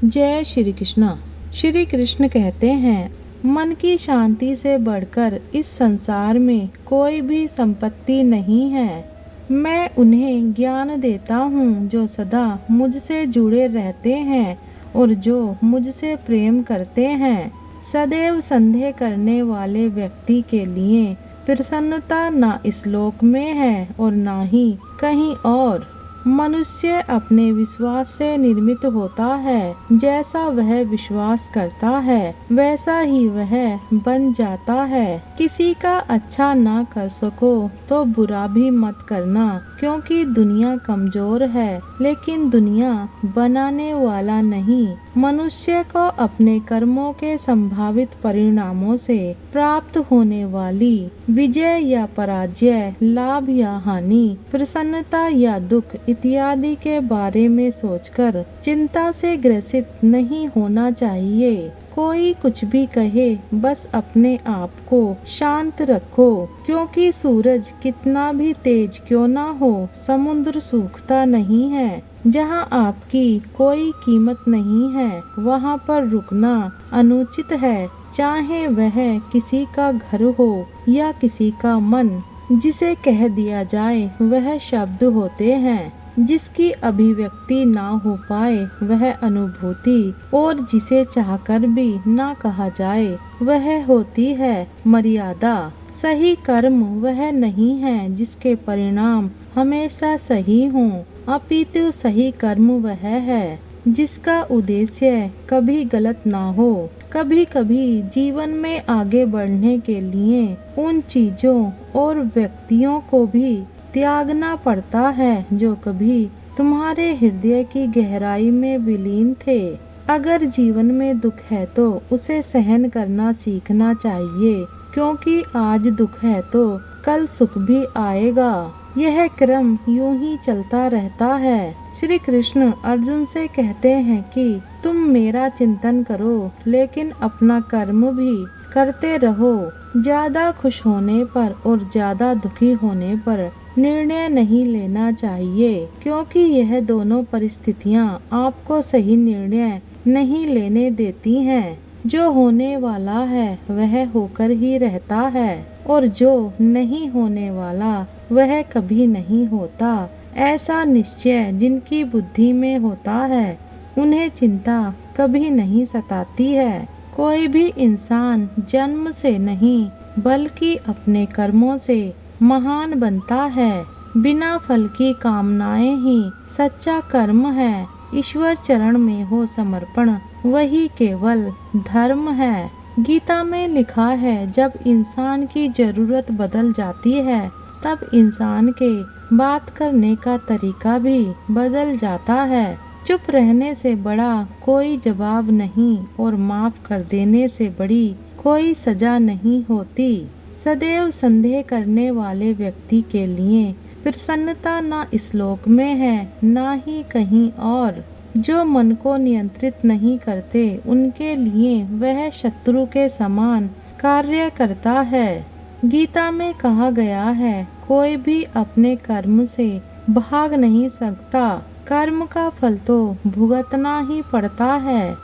जय श्री कृष्णा। श्री कृष्ण कहते हैं, मन की शांति से बढ़कर इस संसार में कोई भी संपत्ति नहीं है। मैं उन्हें ज्ञान देता हूँ जो सदा मुझसे जुड़े रहते हैं और जो मुझसे प्रेम करते हैं। सदैव संदेह करने वाले व्यक्ति के लिए प्रसन्नता ना इस लोक में है और ना ही कहीं और। मनुष्य अपने विश्वास से निर्मित होता है। जैसा वह विश्वास करता है वैसा ही वह बन जाता है। किसी का अच्छा ना कर सको तो बुरा भी मत करना, क्योंकि दुनिया कमजोर है लेकिन दुनिया बनाने वाला नहीं। मनुष्य को अपने कर्मों के संभावित परिणामों से प्राप्त होने वाली विजय या पराजय, लाभ या हानि, प्रसन्नता या दुख इत्यादि के बारे में सोचकर चिंता से ग्रसित नहीं होना चाहिए। कोई कुछ भी कहे, बस अपने आप को शांत रखो, क्योंकि सूरज कितना भी तेज क्यों ना हो, समुद्र सूखता नहीं है। जहाँ आपकी कोई कीमत नहीं है वहाँ पर रुकना अनुचित है, चाहे वह किसी का घर हो या किसी का मन। जिसे कह दिया जाए वह शब्द होते हैं, जिसकी अभिव्यक्ति ना हो पाए वह अनुभूति, और जिसे चाहकर भी ना कहा जाए वह होती है मर्यादा। सही कर्म वह नहीं है जिसके परिणाम हमेशा सही हों, अपितु सही कर्म वह है जिसका उद्देश्य कभी गलत ना हो। कभी कभी जीवन में आगे बढ़ने के लिए उन चीजों और व्यक्तियों को भी त्यागना पड़ता है जो कभी तुम्हारे हृदय की गहराई में विलीन थे। अगर जीवन में दुख है तो उसे सहन करना सीखना चाहिए, क्योंकि आज दुख है तो कल सुख भी आएगा। यह क्रम यूं ही चलता रहता है। श्री कृष्ण अर्जुन से कहते हैं कि तुम मेरा चिंतन करो, लेकिन अपना कर्म भी करते रहो। ज्यादा खुश होने पर और ज्यादा दुखी होने पर निर्णय नहीं लेना चाहिए, क्योंकि यह दोनों परिस्थितियां आपको सही निर्णय नहीं लेने देती हैं। जो होने वाला है वह होकर ही रहता है, और जो नहीं होने वाला वह कभी नहीं होता। ऐसा निश्चय जिनकी बुद्धि में होता है उन्हें चिंता कभी नहीं सताती है। कोई भी इंसान जन्म से नहीं बल्कि अपने कर्मों से महान बनता है। बिना फल की कामनाएं ही सच्चा कर्म है। ईश्वर चरण में हो समर्पण वही केवल धर्म है। गीता में लिखा है, जब इंसान की जरूरत बदल जाती है तब इंसान के बात करने का तरीका भी बदल जाता है। चुप रहने से बड़ा कोई जवाब नहीं और माफ कर देने से बड़ी कोई सजा नहीं होती। सदैव संदेह करने वाले व्यक्ति के लिए प्रसन्नता ना इस लोक में है ना ही कहीं और। जो मन को नियंत्रित नहीं करते उनके लिए वह शत्रु के समान कार्य करता है। गीता में कहा गया है, कोई भी अपने कर्म से भाग नहीं सकता। कर्म का फल तो भुगतना ही पड़ता है।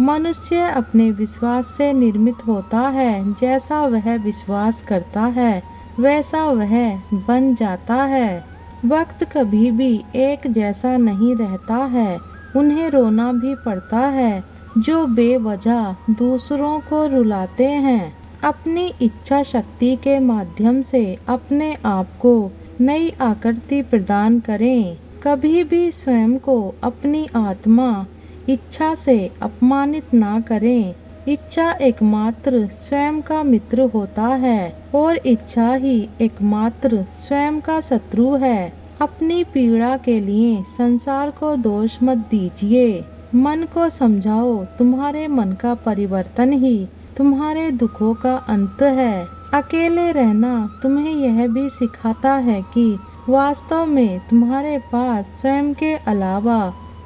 मनुष्य अपने विश्वास से निर्मित होता है। जैसा वह विश्वास करता है वैसा वह बन जाता है। वक्त कभी भी एक जैसा नहीं रहता है। उन्हें रोना भी पड़ता है जो बेवजह दूसरों को रुलाते हैं। अपनी इच्छा शक्ति के माध्यम से अपने आप को नई आकृति प्रदान करें। कभी भी स्वयं को अपनी आत्मा इच्छा से अपमानित ना करें। इच्छा एकमात्र स्वयं का मित्र होता है और इच्छा ही एकमात्र स्वयं का शत्रु है। अपनी पीड़ा के लिए संसार को दोष मत दीजिए। मन को समझाओ, तुम्हारे मन का परिवर्तन ही तुम्हारे दुखों का अंत है। अकेले रहना तुम्हें यह भी सिखाता है कि वास्तव में तुम्हारे पास स्वयं के अलावा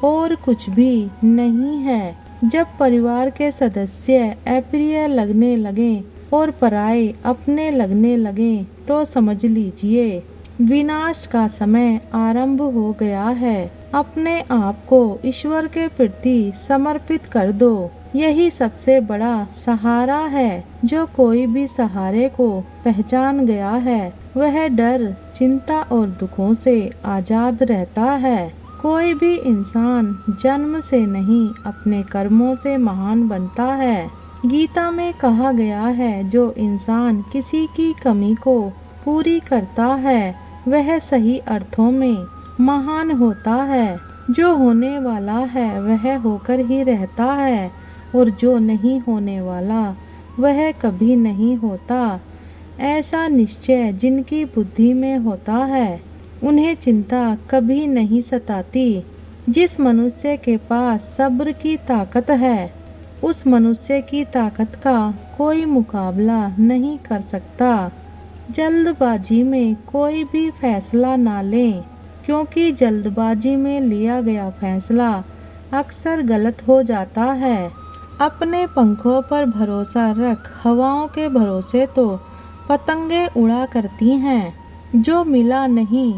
और कुछ भी नहीं है। जब परिवार के सदस्य अप्रिय लगने लगे और पराये अपने लगने लगे तो समझ लीजिए विनाश का समय आरंभ हो गया है। अपने आप को ईश्वर के प्रति समर्पित कर दो। यही सबसे बड़ा सहारा है। जो कोई भी सहारे को पहचान गया है वह डर, चिंता और दुखों से आजाद रहता है। कोई भी इंसान जन्म से नहीं अपने कर्मों से महान बनता है। गीता में कहा गया है जो इंसान किसी की कमी को पूरी करता है वह सही अर्थों में महान होता है। जो होने वाला है वह होकर ही रहता है और जो नहीं होने वाला वह कभी नहीं होता। ऐसा निश्चय जिनकी बुद्धि में होता है उन्हें चिंता कभी नहीं सताती। जिस मनुष्य के पास सब्र की ताकत है उस मनुष्य की ताकत का कोई मुकाबला नहीं कर सकता। जल्दबाजी में कोई भी फैसला ना लें, क्योंकि जल्दबाजी में लिया गया फैसला अक्सर गलत हो जाता है। अपने पंखों पर भरोसा रख, हवाओं के भरोसे तो पतंगे उड़ा करती हैं। जो मिला नहीं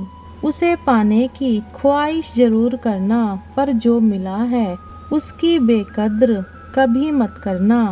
उसे पाने की ख्वाहिश जरूर करना, पर जो मिला है उसकी बेकद्र कभी मत करना।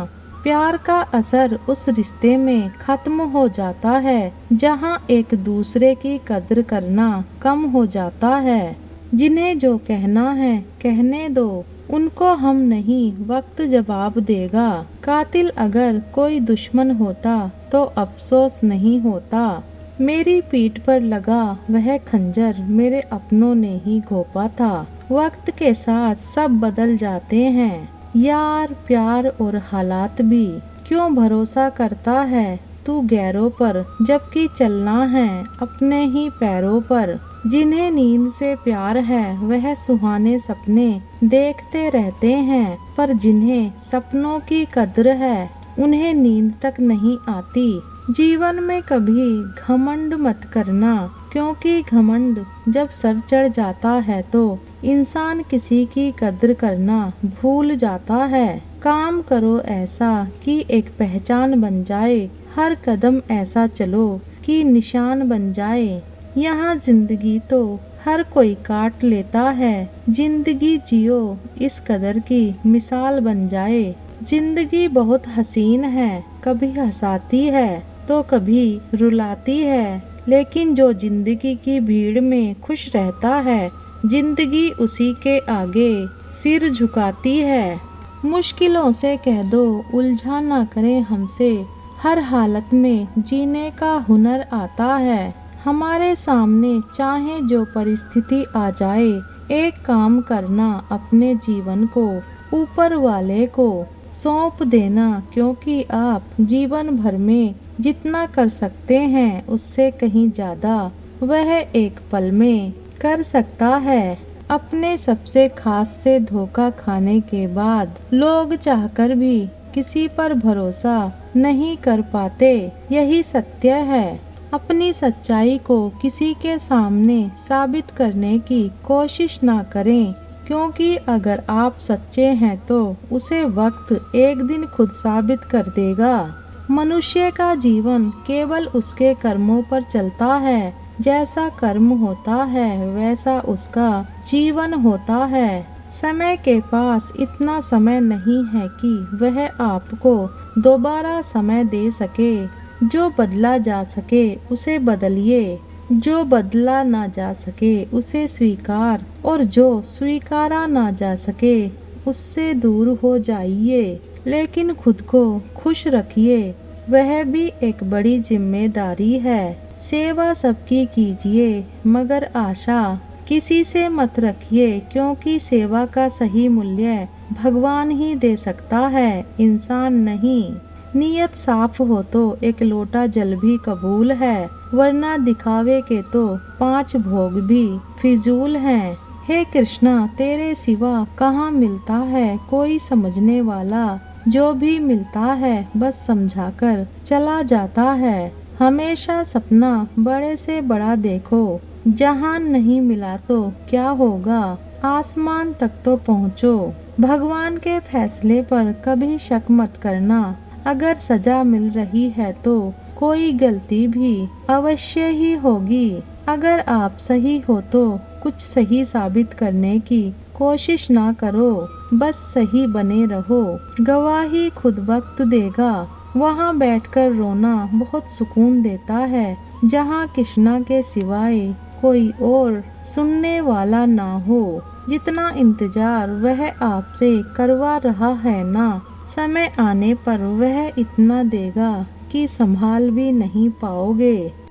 प्यार का असर उस रिश्ते में खत्म हो जाता है जहाँ एक दूसरे की कद्र करना कम हो जाता है। जिन्हें जो कहना है कहने दो, उनको हम नहीं वक्त जवाब देगा। कातिल अगर कोई दुश्मन होता तो अफसोस नहीं होता। मेरी पीठ पर लगा वह खंजर मेरे अपनों ने ही घोंपा था। वक्त के साथ सब बदल जाते हैं, यार, प्यार और हालात भी। क्यों भरोसा करता है तू गैरों पर, जबकि चलना है अपने ही पैरों पर। जिन्हें नींद से प्यार है वह सुहाने सपने देखते रहते हैं, पर जिन्हें सपनों की कद्र है उन्हें नींद तक नहीं आती। जीवन में कभी घमंड मत करना, क्योंकि घमंड जब सर चढ़ जाता है तो इंसान किसी की कद्र करना भूल जाता है। काम करो ऐसा कि एक पहचान बन जाए, हर कदम ऐसा चलो कि निशान बन जाए। यहाँ जिंदगी तो हर कोई काट लेता है, जिंदगी जियो इस कदर की मिसाल बन जाए। जिंदगी बहुत हसीन है, कभी हंसाती है तो कभी रुलाती है, लेकिन जो जिंदगी की भीड़ में खुश रहता है जिंदगी उसी के आगे सिर झुकाती है। मुश्किलों से कह दो उलझा ना करें हमसे, हर हालत में जीने का हुनर आता है। हमारे सामने चाहे जो परिस्थिति आ जाए, एक काम करना अपने जीवन को ऊपर वाले को सौंप देना, क्योंकि आप जीवन भर में जितना कर सकते हैं उससे कहीं ज्यादा वह एक पल में कर सकता है। अपने सबसे खास से धोखा खाने के बाद लोग चाहकर भी किसी पर भरोसा नहीं कर पाते, यही सत्य है। अपनी सच्चाई को किसी के सामने साबित करने की कोशिश ना करें, क्योंकि अगर आप सच्चे हैं तो उसे वक्त एक दिन खुद साबित कर देगा। मनुष्य का जीवन केवल उसके कर्मों पर चलता है। जैसा कर्म होता है वैसा उसका जीवन होता है। समय के पास इतना समय नहीं है कि वह आपको दोबारा समय दे सके। जो बदला जा सके उसे बदलिए, जो बदला ना जा सके उसे स्वीकार, और जो स्वीकारा ना जा सके उससे दूर हो जाइए। लेकिन खुद को खुश रखिए, वह भी एक बड़ी जिम्मेदारी है। सेवा सबकी कीजिए मगर आशा किसी से मत रखिए, क्योंकि सेवा का सही मूल्य भगवान ही दे सकता है, इंसान नहीं। नियत साफ हो तो एक लोटा जल भी कबूल है, वरना दिखावे के तो 5 भोग भी फिजूल हैं। हे कृष्णा, तेरे सिवा कहाँ मिलता है कोई समझने वाला। जो भी मिलता है बस समझाकर चला जाता है। हमेशा सपना बड़े से बड़ा देखो, जहान नहीं मिला तो क्या होगा, आसमान तक तो पहुँचो। भगवान के फैसले पर कभी शक मत करना। अगर सजा मिल रही है तो कोई गलती भी अवश्य ही होगी। अगर आप सही हो तो कुछ सही साबित करने की कोशिश ना करो, बस सही बने रहो। गवाही खुद वक्त देगा। वहाँ बैठकर रोना बहुत सुकून देता है, जहाँ कृष्णा के सिवाय कोई और सुनने वाला ना हो। जितना इंतजार वह आपसे करवा रहा है ना, समय आने पर वह इतना देगा कि संभाल भी नहीं पाओगे।